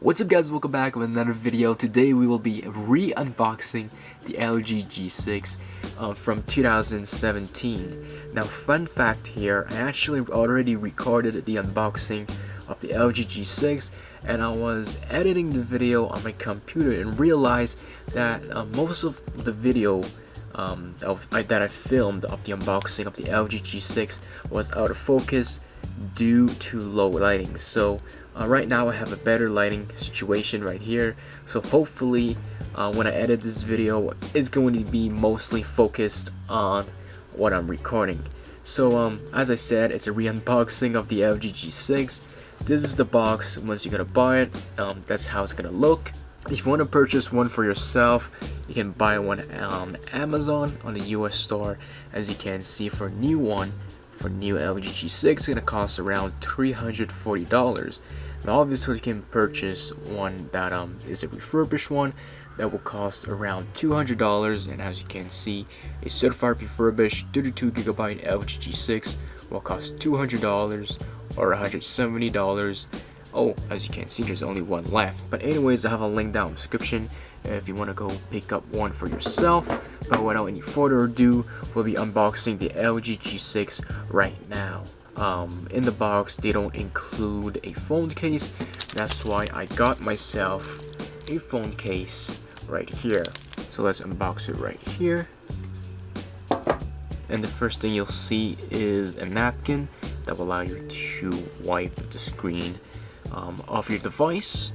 What's up guys, welcome back with another video. Today we will be re-unboxing the LG G6 from 2017. Now fun fact here, I actually already recorded the unboxing of the LG G6 and I was editing the video on my computer and realized that most of the video that I filmed of the unboxing of the LG G6 was out of focus due to low lighting. So right now I have a better lighting situation right here, so hopefully when I edit this video it's going to be mostly focused on what I'm recording. So as I said, it's a re-unboxing of the LG G6. This is the box once you're gonna buy it. That's how it's gonna look. If you want to purchase one for yourself, you can buy one on Amazon on the US store. As you can see, for a new one, for new LG G6, it's gonna cost around $340. Now obviously you can purchase one that is a refurbished one that will cost around $200, and as you can see, a certified refurbished 32GB LG G6 will cost $200 or $170. Oh, as you can see, there's only one left. But anyways, I have a link down in the description if you want to go pick up one for yourself. But without any further ado, we'll be unboxing the LG G6 right now. In the box they don't include a phone case. That's why I got myself a phone case right here. So let's unbox it right here. And the first thing you'll see is a napkin that will allow you to wipe the screen off your device.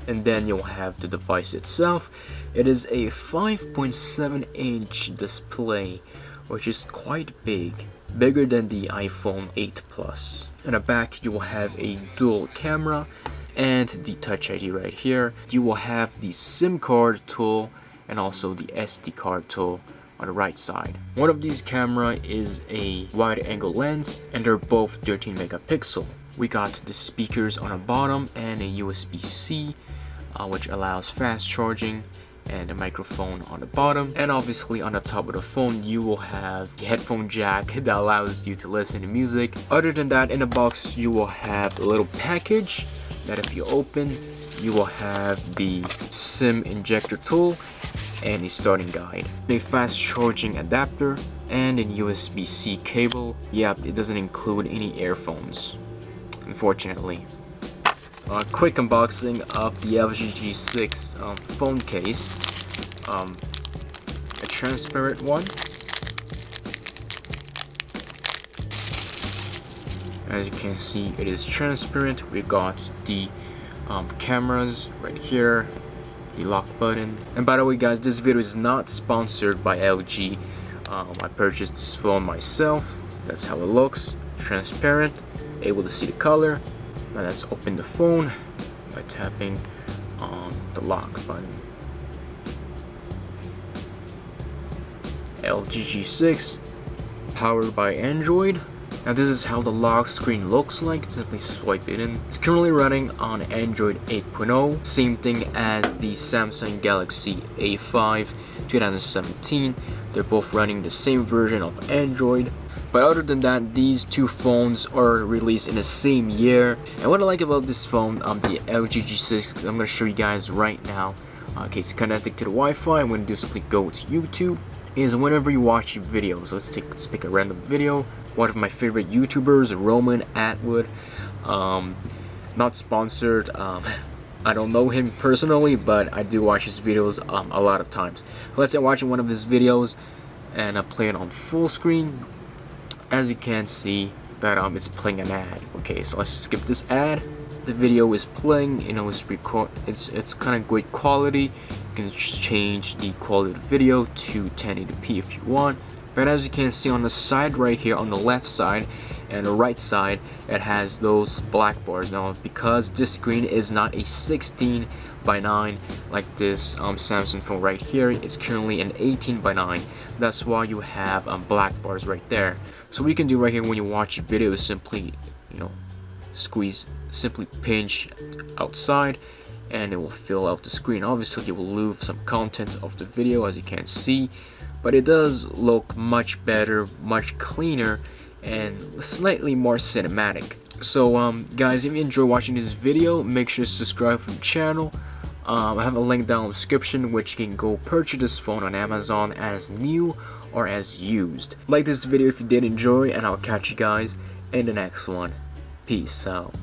And then you'll have the device itself. It is a 5.7-inch display, which is quite big, bigger than the iPhone 8 Plus. In the back you will have a dual camera and the Touch ID right here. You will have the SIM card tool and also the SD card tool on the right side. One of these camera is a wide angle lens and they're both 13 megapixel. We got the speakers on the bottom and a USB-C which allows fast charging, and a microphone on the bottom. And obviously on the top of the phone you will have the headphone jack that allows you to listen to music. Other than that, in the box you will have a little package that if you open, you will have the SIM injector tool and a starting guide, a fast charging adapter, and a USB-C cable. Yep, it doesn't include any earphones, unfortunately. A quick unboxing of the LG G6 phone case. A transparent one. As you can see, it is transparent. We got the cameras right here, the lock button. And by the way guys, this video is not sponsored by LG. I purchased this phone myself. That's how it looks, transparent, able to see the color. Now let's open the phone by tapping on the lock button. LG G6, powered by Android. Now this is how the lock screen looks like. Simply swipe it in. It's currently running on Android 8.0, same thing as the Samsung Galaxy A5 2017. They're both running the same version of Android. But other than that, these two phones are released in the same year. And what I like about this phone, the LG G6, I'm going to show you guys right now. Okay, it's connected to the Wi-Fi. I'm going to do simply go to YouTube. Is whenever you watch videos, let's pick a random video. One of my favorite YouTubers, Roman Atwood. Not sponsored. I don't know him personally, but I do watch his videos a lot of times. Let's say I'm watching one of his videos and I play it on full screen. As you can see that it's playing an ad. Okay, so let's skip this ad. The video is playing, you know, it's kind of great quality. You can change the quality of the video to 1080p if you want. But as you can see on the side right here, on the left side and the right side, it has those black bars. Now because this screen is not a 16:9 like this Samsung phone right here, it's currently an 18:9. That's why you have black bars right there. So what you can do right here when you watch a video is simply, you know, simply pinch outside and it will fill out the screen. Obviously it will lose some content of the video, as you can see, but it does look much better, much cleaner, and slightly more cinematic. So guys, if you enjoy watching this video, make sure to subscribe to the channel. I have a link down in the description which you can go purchase this phone on Amazon as new or as used. Like this video if you did enjoy, and I'll catch you guys in the next one. Peace out.